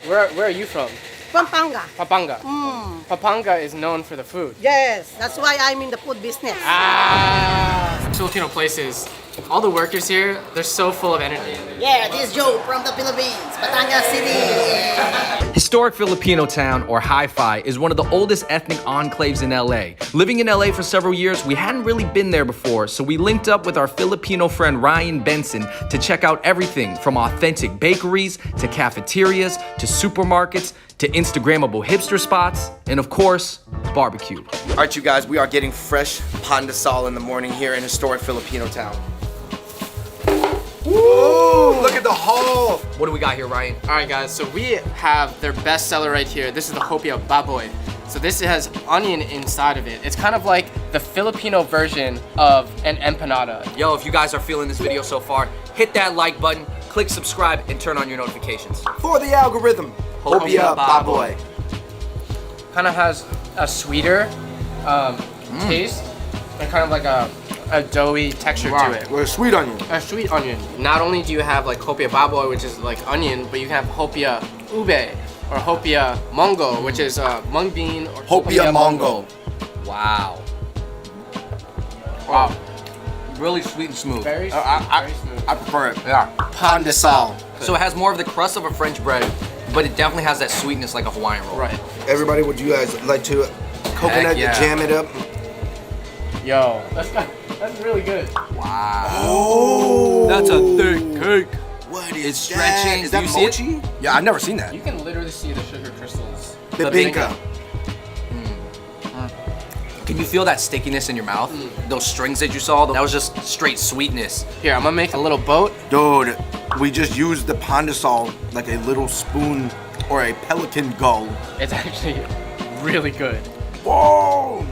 Where are you from? Pampanga. Pampanga. Pampanga is known for the food. Yes, that's why I'm in the food business. Filipino places. All the workers here, they're so full of energy. Yeah, this is Joe from the Philippines, Batangas City. Historic Filipino town, or Hi-Fi, is one of the oldest ethnic enclaves in LA. Living in LA for several years, we hadn't really been there before, so we linked up with our Filipino friend Ryan Benson to check out everything from authentic bakeries, to cafeterias, to supermarkets, to Instagrammable hipster spots, and of course, barbecue. All right, you guys, we are getting fresh pandesal in the morning here in historic Filipino town. Woo! Look at the haul. What do we got here, Ryan? All right, guys, so we have their best seller right here. This is the hopia baboy. So this has onion inside of it. It's kind of like the Filipino version of an empanada. Yo, if you guys are feeling this video so far, hit that like button, click subscribe, and turn on your notifications. For the algorithm, hopia baboy. Kind of has a sweeter taste and kind of like a doughy texture to it. With a sweet onion. A sweet onion. Not only do you have like hopia baboy, which is like onion, but you can have hopia ube or hopia mongo, which is mung bean or Hopia mongo. Wow. Wow. Really sweet and smooth. Very smooth. I very smooth. I prefer it. Yeah. Pandesal. So it has more of the crust of a French bread, but it definitely has that sweetness like a Hawaiian roll. Right. Everybody, would you guys like to coconut yeah. jam it up? Yo, that's really good. Wow. Oh. That's a thick cake. What It's stretching. Is Do that you see it? mochi? Yeah, I've never seen that. You can literally see the sugar crystals. Bibinka. Can you feel that stickiness in your mouth? Those strings that you saw, that was just straight sweetness. Here, I'm gonna make a little boat. Dude, we just used the pandesal like a little spoon or a pelican gull. It's actually really good. Whoa!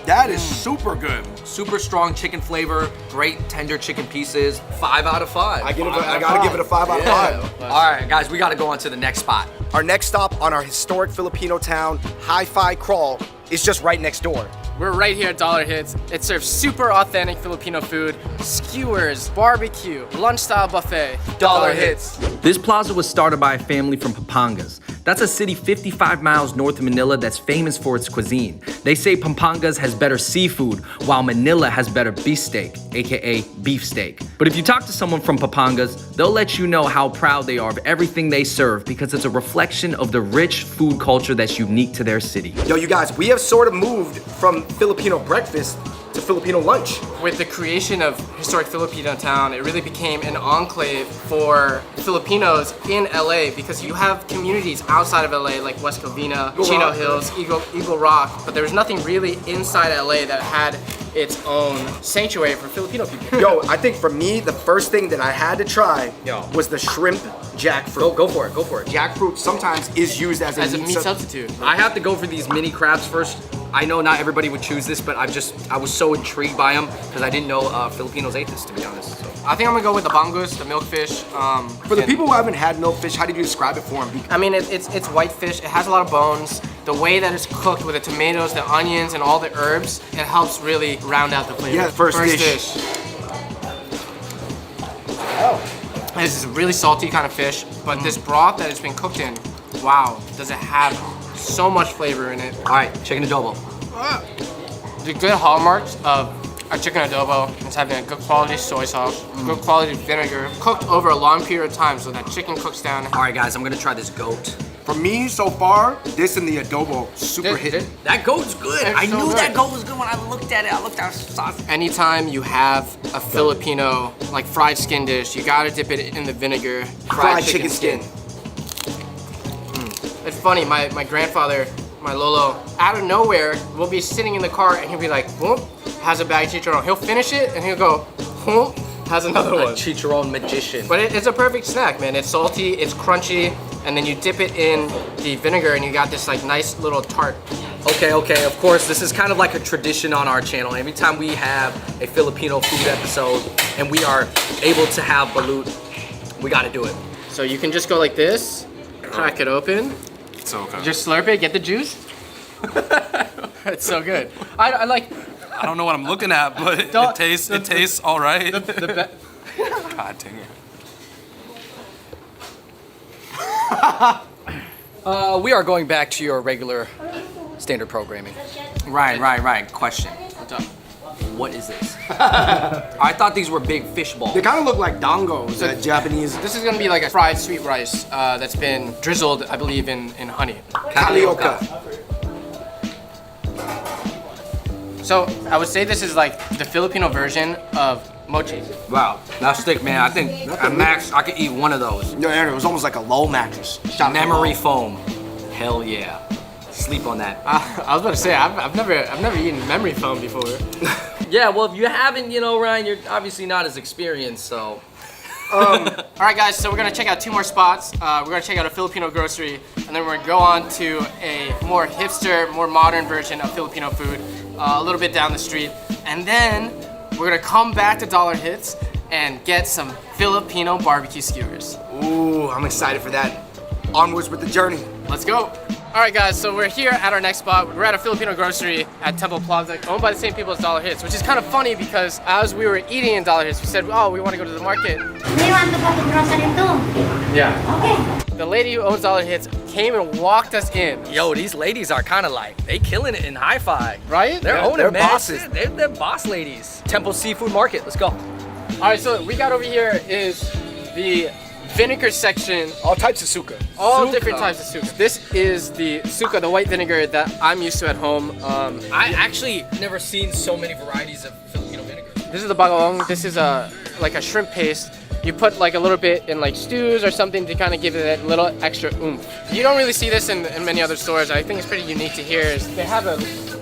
That is super good. Super strong chicken flavor, great tender chicken pieces. 5 out of 5. I gotta give it a 5 out of 5. All right, guys, we gotta go on to the next spot. Our next stop on our historic Filipino town, Hi-Fi Crawl, is just right next door. We're right here at Dollar Hits. It serves super authentic Filipino food, skewers, barbecue, lunch-style buffet. Dollar Hits. This plaza was started by a family from Pampangas. That's a city 55 miles north of Manila that's famous for its cuisine. They say Pampangas has better seafood, while Manila has better beefsteak, aka beefsteak. But if you talk to someone from Pampangas, they'll let you know how proud they are of everything they serve because it's a reflection of the rich food culture that's unique to their city. Yo, you guys, we have sort of moved from Filipino breakfast to Filipino lunch. With the creation of historic Filipino town, it really became an enclave for Filipinos in LA because you have communities outside of LA like West Covina, Chino Hills, Eagle Rock, but there was nothing really inside LA that had its own sanctuary for Filipino people. Yo, I think for me, the first thing that I had to try was the shrimp jackfruit. Go for it, go for it. Jackfruit sometimes is used as a meat substitute. I have to go for these mini crabs first. I know not everybody would choose this, but I was so intrigued by them because I didn't know Filipinos ate this, to be honest. So. I think I'm gonna go with the bangus, the milkfish. For the people who haven't had milkfish, how did you describe it for them? I mean, it's white fish. It has a lot of bones. The way that it's cooked with the tomatoes, the onions, and all the herbs, it helps really round out the flavor. Yeah, first dish. Oh. This is a really salty kind of fish, but this broth that it's been cooked in, wow, does it have so much flavor in it. All right, chicken adobo. The good hallmarks of a chicken adobo is having a good quality soy sauce, good quality vinegar, cooked over a long period of time so that chicken cooks down. All right, guys, I'm gonna try this goat. For me, so far, this and the adobo super hit. That goat's good. It's I so knew good. that goat was good when I looked at it. I looked at the sauce. Anytime you have a Filipino like fried skin dish, you gotta dip it in the vinegar. Fried chicken skin. It's funny, my grandfather, my Lolo, out of nowhere, will be sitting in the car and he'll be like, whoop, has a bag of chicharron. He'll finish it and he'll go, whoop, has another one. Chicharron magician. But it's a perfect snack, man. It's salty, it's crunchy, and then you dip it in the vinegar and you got this like nice little tart. Okay, of course, this is kind of like a tradition on our channel. Every time we have a Filipino food episode and we are able to have balut, we gotta do it. So you can just go like this, crack it open, So good. just slurp it, get the juice. It's so good. I like. I don't know what I'm looking at, but it tastes all right. God dang it. We are going back to your regular standard programming. Right. Question. What's up? What is this? I thought these were big fish balls. They kind of look like dongos, Japanese. This is gonna be like a fried sweet rice that's been drizzled, I believe, in honey. Tapioca. So I would say this is like the Filipino version of mochi. Wow, that's thick, man. I think at max I could eat one of those. Yeah, it was almost like a low mattress. Memory foam. Hell yeah. Sleep on that. I was about to say I've never eaten memory foam before. Yeah, well, if you haven't, you know, Ryan, you're obviously not as experienced, so. All right, guys. So we're gonna check out 2 more spots. We're gonna check out a Filipino grocery, and then we're gonna go on to a more hipster, more modern version of Filipino food, a little bit down the street, and then we're gonna come back to Dollar Hits and get some Filipino barbecue skewers. Ooh, I'm excited for that. Onwards with the journey. Let's go. All right, guys, so we're here at our next spot. We're at a Filipino grocery at Temple Plaza, owned by the same people as Dollar Hits, which is kind of funny because as we were eating in Dollar Hits, we said, oh, we want to go to the market. Do you want to go to grocery too? Yeah. Okay. The lady who owns Dollar Hits came and walked us in. Yo, these ladies are kind of like, they killing it in hi-fi. Right? They're owning they're it, man. bosses. They're boss ladies. Temple Seafood Market, let's go. All right, so we got over here is the vinegar section. All types of suka. All Suka. different types of suka. This is the suka, the white vinegar that I'm used to at home. I actually never seen so many varieties of Filipino vinegar. This is the bagoong. This is like a shrimp paste. You put like a little bit in like stews or something to kind of give it that little extra oomph. You don't really see this in many other stores. I think it's pretty unique to here is they have a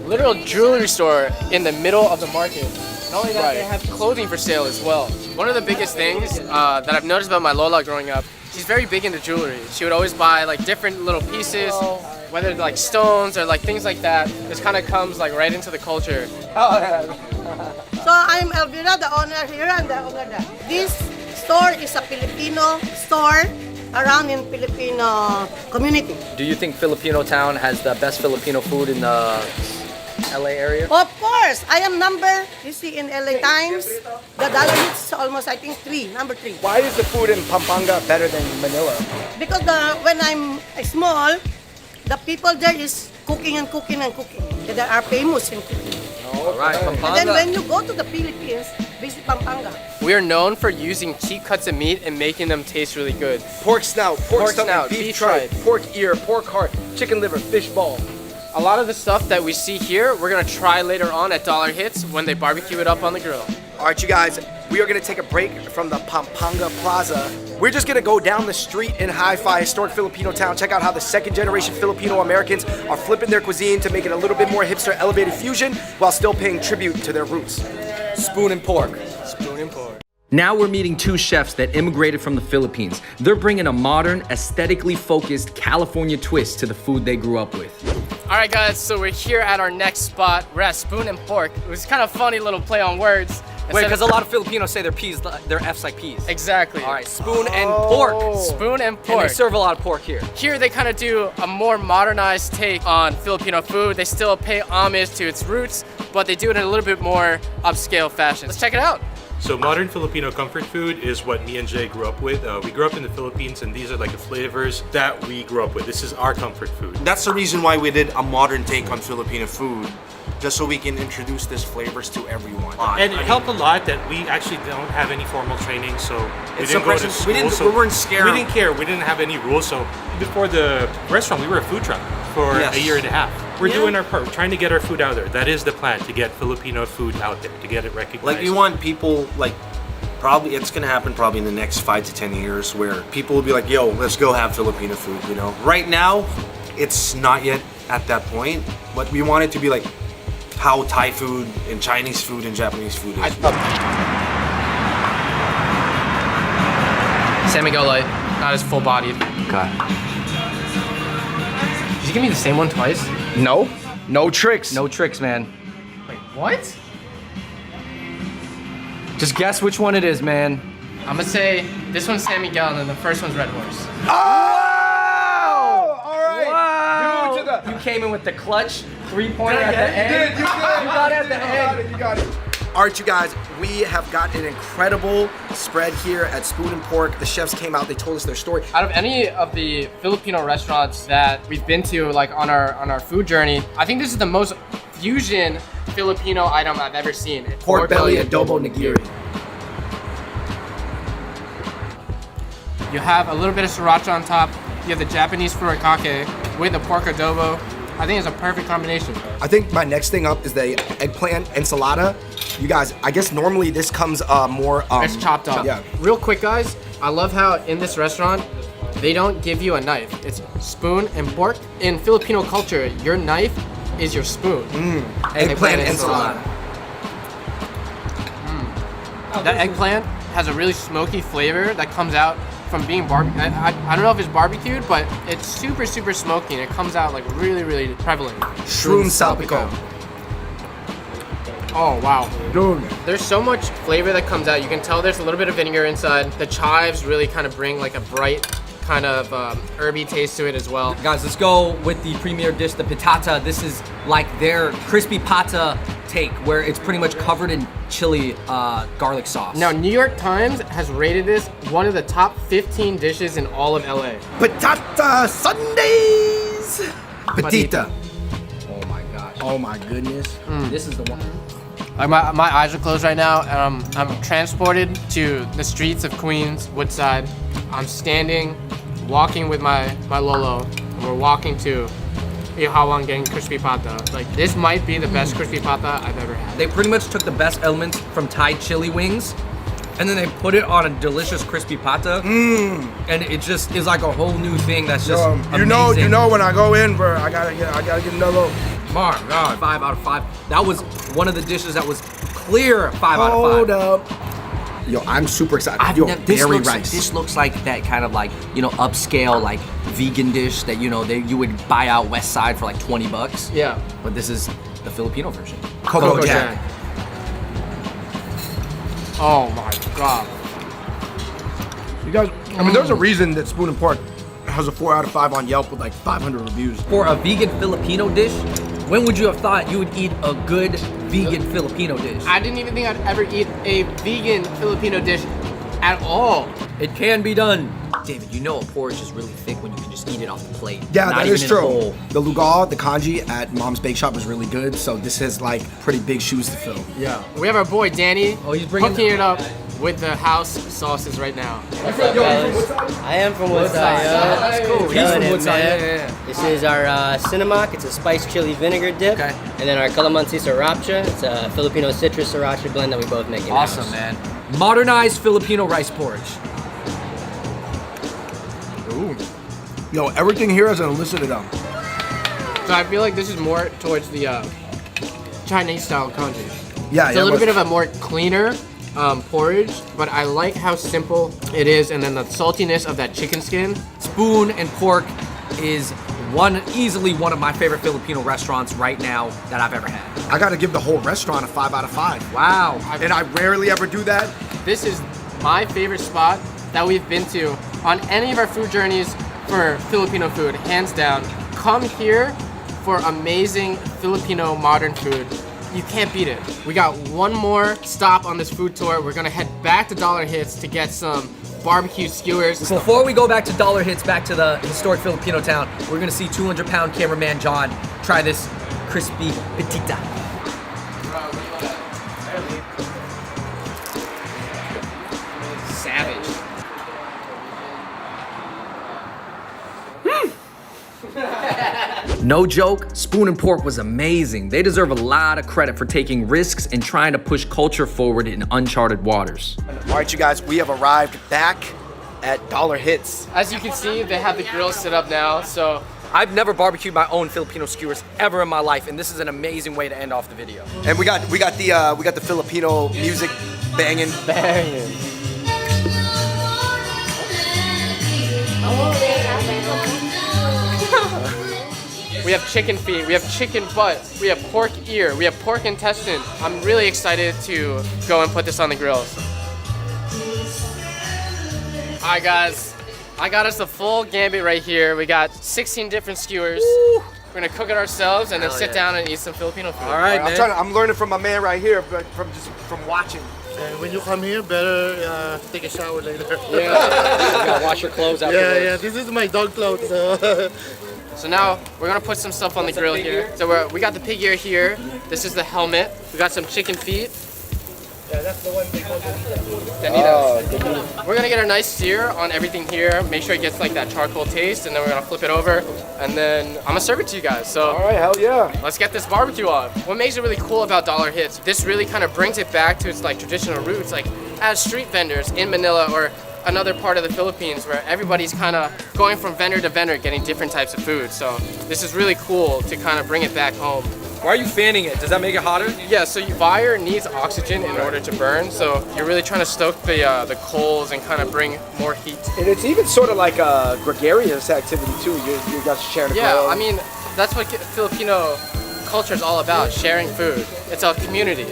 literal jewelry store in the middle of the market. Not only that, they have clothing for sale as well. One of the biggest things that I've noticed about my Lola growing up, she's very big into jewelry. She would always buy like different little pieces, whether like stones or like things like that. This kind of comes like right into the culture. So I'm Elvira, the owner here and the owner there. This store is a Filipino store around in Filipino community. Do you think Filipino Town has the best Filipino food in the LA area? Of course, I am you see in LA Times, the Dollar Hits is almost I think number 3. Why is the food in Pampanga better than Manila? Because when I'm small, the people there is cooking and cooking and cooking. They are famous in cooking. All right, And then Pampanga. when you go to the Philippines, visit Pampanga. We are known for using cheap cuts of meat and making them taste really good. Pork snout, pork stomach, snout, beef beef tripe, tripe. pork ear, pork heart, chicken liver, fish ball. A lot of the stuff that we see here, we're gonna try later on at Dollar Hits when they barbecue it up on the grill. All right, you guys, we are gonna take a break from the Pampanga Plaza. We're just gonna go down the street in hi-fi, historic Filipino town, check out how the second-generation Filipino Americans are flipping their cuisine to make it a little bit more hipster, elevated fusion, while still paying tribute to their roots. Spoon and pork. Spoon and pork. Now we're meeting 2 chefs that immigrated from the Philippines. They're bringing a modern, aesthetically focused California twist to the food they grew up with. All right, guys, so we're here at our next spot. We're at Spoon and Pork. It was kind of funny little play on words. Wait, because a lot of Filipinos say their F's like peas. Exactly. All right, spoon and pork. Spoon and And pork. they serve a lot of pork here. Here they kind of do a more modernized take on Filipino food. They still pay homage to its roots, but they do it in a little bit more upscale fashion. Let's check it out. So modern Filipino comfort food is what me and Jay grew up with. We grew up in the Philippines, and these are like the flavors that we grew up with. This is our comfort food. That's the reason why we did a modern take on Filipino food, just so we can introduce these flavors to everyone. And it helped a lot that we actually don't have any formal training, so we It's didn't go to suppressing- school. we weren't scared. We didn't care. We didn't have any rules. So before the restaurant, we were a food truck for Yes. a year and a half. We're doing our part, trying to get our food out there. That is the plan, to get Filipino food out there, to get it recognized. Like we want people probably it's gonna happen probably in the next 5 to 10 years where people will be like, yo, let's go have Filipino food, you know? Right now, it's not yet at that point, but we want it to be like how Thai food and Chinese food and Japanese food is. San Miguel Light, not as full bodied. Okay. Did you give me the same one twice? No. No tricks. No tricks, man. Wait, what? Just guess which one it is, man. I'm gonna say this one's San Miguel and then the first one's Red Horse. Oh! All right. Wow. Due to the You came in with the clutch 3-pointer at the end. You did. You got it at the end. You got it. All right, you guys, we have got an incredible spread here at Spoon and Pork. The chefs came out, they told us their story. Out of any of the Filipino restaurants that we've been to, like on our food journey, I think this is the most fusion Filipino item I've ever seen. Pork belly adobo nigiri. You have a little bit of sriracha on top. You have the Japanese furikake with the pork adobo. I think it's a perfect combination. I think my next thing up is the eggplant enchilada. You guys, I guess normally this comes more... It's chopped up. Yeah. Real quick, guys, I love how in this restaurant, they don't give you a knife. It's spoon and pork. In Filipino culture, your knife is your spoon. Eggplant enchilada. That eggplant has a really smoky flavor that comes out from being barbecue. I don't know if it's barbecued, but it's super, super smoky and it comes out like really, really prevalent. Shroom salpicon. Oh, wow. Dude. There's so much flavor that comes out. You can tell there's a little bit of vinegar inside. The chives really kind of bring like a bright kind of herby taste to it as well. Guys, let's go with the premier dish, the pitata. This is like their crispy pata take, where it's pretty much covered in chili garlic sauce. Now, New York Times has rated this one of the top 15 dishes in all of LA. Patata Sundays. Patita. Oh my gosh. Oh my goodness. This is the one. My eyes are closed right now. I'm transported to the streets of Queens, Woodside. I'm standing, walking with my Lolo, and we're walking to Ihawan getting crispy pata. Like, this might be the best crispy pata I've ever had. They pretty much took the best elements from Thai chili wings, and then they put it on a delicious crispy pata, and it just is like a whole new thing that's just amazing. You know when I go in, bro, I gotta get another. My God, 5 out of 5. That was one of the dishes that was clear 5 out of 5. Hold up. Yo, I'm super excited. This looks like that kind of like, you know, upscale like vegan dish that, you know, you would buy out West Side for like $20. Yeah. But this is the Filipino version. Coco Jack. Oh my God. You guys, I mean, there's a reason that Spoon and Pork has a 4 out of 5 on Yelp with like 500 reviews. For a vegan Filipino dish, when would you have thought you would eat a good vegan Filipino dish? I didn't even think I'd ever eat a vegan Filipino dish at all. It can be done. David, you know a porridge is really thick when you can just eat it off the plate. Yeah, Not that even is in a true. bowl. The lugaw, the kanji at Mom's Bake Shop is really good, so this has like pretty big shoes to fill. Yeah. We have our boy Danny. Oh, he's bringing hooking it up with the house sauces right now. What's up, fellas? I am from Woodside. That's cool. He's from Woodside. Yeah. This is our cinnamon. It's a spiced chili vinegar dip. Okay. And then our calamansi sriracha. It's a Filipino citrus sriracha blend that we both make in-house. Awesome, man. Modernized Filipino rice porridge. Ooh. Yo, everything here is elicited up. So I feel like this is more towards the Chinese style kanji. Yeah, It's a little bit of a more cleaner porridge, but I like how simple it is, and then the saltiness of that chicken skin. Spoon and Pork is easily one of my favorite Filipino restaurants right now that I've ever had. I gotta give the whole restaurant a 5 out of 5. Wow. And I rarely ever do that. This is my favorite spot that we've been to on any of our food journeys for Filipino food, hands down. Come here for amazing Filipino modern food. You can't beat it. We got one more stop on this food tour. We're gonna head back to Dollar Hits to get some barbecue skewers. Before we go back to Dollar Hits, back to the historic Filipino town, we're gonna see 200-pound cameraman John try this crispy pitita. Savage. No joke, Spoon and Pork was amazing. They deserve a lot of credit for taking risks and trying to push culture forward in uncharted waters. All right, you guys, we have arrived back at Dollar Hits. As you can see, they have the grill set up now, so I've never barbecued my own Filipino skewers ever in my life, and this is an amazing way to end off the video. And we got the Filipino music banging. we have chicken feet, we have chicken butt, we have pork ear, we have pork intestine. I'm really excited to go and put this on the grills. All right, guys. I got us the full gambit right here. We got 16 different skewers. We're gonna cook it ourselves and then sit down and eat some Filipino food. All right, man. I'm learning from my man right here, but from watching. And when you come here, better take a shower later. Yeah, you gotta wash your clothes afterwards. Yeah. This is my dog clothes. So. So now we're gonna put some stuff on the grill here. So we got the pig ear here. This is the helmet. We got some chicken feet. Yeah, that's the one they call We're gonna get a nice sear on everything here. Make sure it gets like that charcoal taste, and then we're gonna flip it over, and then I'm gonna serve it to you guys. So all right, hell yeah. Let's get this barbecue on. What makes it really cool about Dollar Hits? This really kind of brings it back to its like traditional roots, like as street vendors in Manila or another part of the Philippines where everybody's kind of going from vendor to vendor getting different types of food. So this is really cool to kind of bring it back home. Why are you fanning it? Does that make it hotter? Yeah, so fire needs oxygen in order to burn. So you're really trying to stoke the coals and kind of bring more heat. And it's even sort of like a gregarious activity too. You guys sharing a grill. Yeah, I mean, that's what Filipino culture is all about, sharing food. It's a community.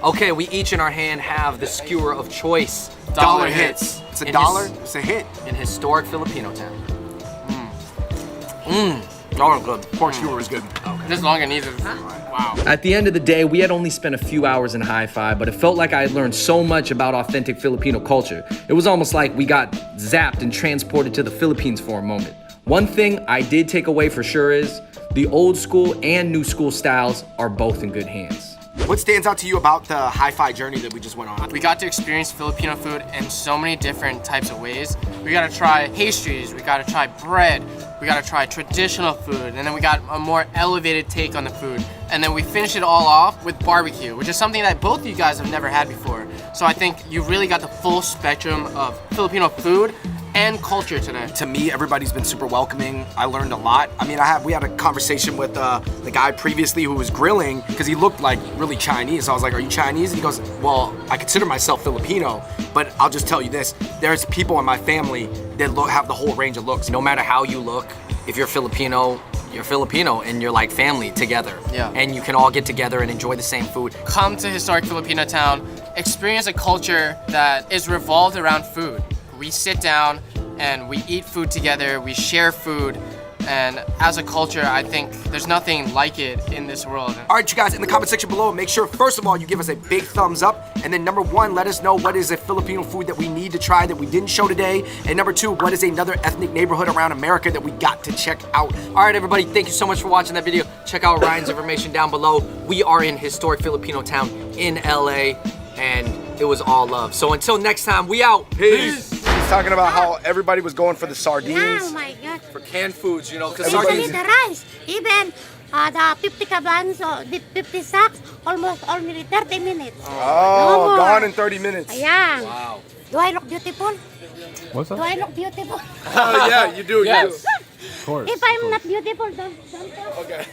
Okay, we each in our hand have the skewer of choice. Dollar Hits. It's a dollar. It's a hit. In historic Filipino town. Dollar good. Pork skewer is good. This longanisa, wow. At the end of the day, we had only spent a few hours in Hi-Fi, but it felt like I had learned so much about authentic Filipino culture. It was almost like we got zapped and transported to the Philippines for a moment. One thing I did take away for sure is the old school and new school styles are both in good hands. What stands out to you about the Hi-Fi journey that we just went on? We got to experience Filipino food in so many different types of ways. We got to try pastries, we got to try bread, we got to try traditional food, and then we got a more elevated take on the food. And then we finished it all off with barbecue, which is something that both of you guys have never had before. So I think you really got the full spectrum of Filipino food and culture today. To me, everybody's been super welcoming. I learned a lot. I mean, we had a conversation with the guy previously who was grilling because he looked like really Chinese. So I was like, "Are you Chinese?" And he goes, "Well, I consider myself Filipino, but I'll just tell you this: there's people in my family that have the whole range of looks. No matter how you look, if you're Filipino, and you're like family together. Yeah. And you can all get together and enjoy the same food. Come to historic Filipino town, experience a culture that is revolved around food. We sit down and we eat food together, we share food, and as a culture, I think there's nothing like it in this world. All right, you guys, in the comment section below, make sure, first of all, you give us a big thumbs up. And then number one, let us know what is a Filipino food that we need to try that we didn't show today. And number two, what is another ethnic neighborhood around America that we got to check out? All right, everybody, thank you so much for watching that video. Check out Ryan's information down below. We are in historic Filipino town in LA, and it was all love. So until next time, we out. Peace. He's talking about how everybody was going for the sardines. Oh my God. For canned foods, you know, because Especially sardines. the rice. Even the 50 cabans, the 50 sacks, almost only 30 minutes. Oh, No more. gone in 30 minutes. Ayan. Wow. Do I look beautiful? What's Do I look beautiful? Oh, yeah, you do. Yes. You do. Of course. If I'm not beautiful, don't talk. Okay.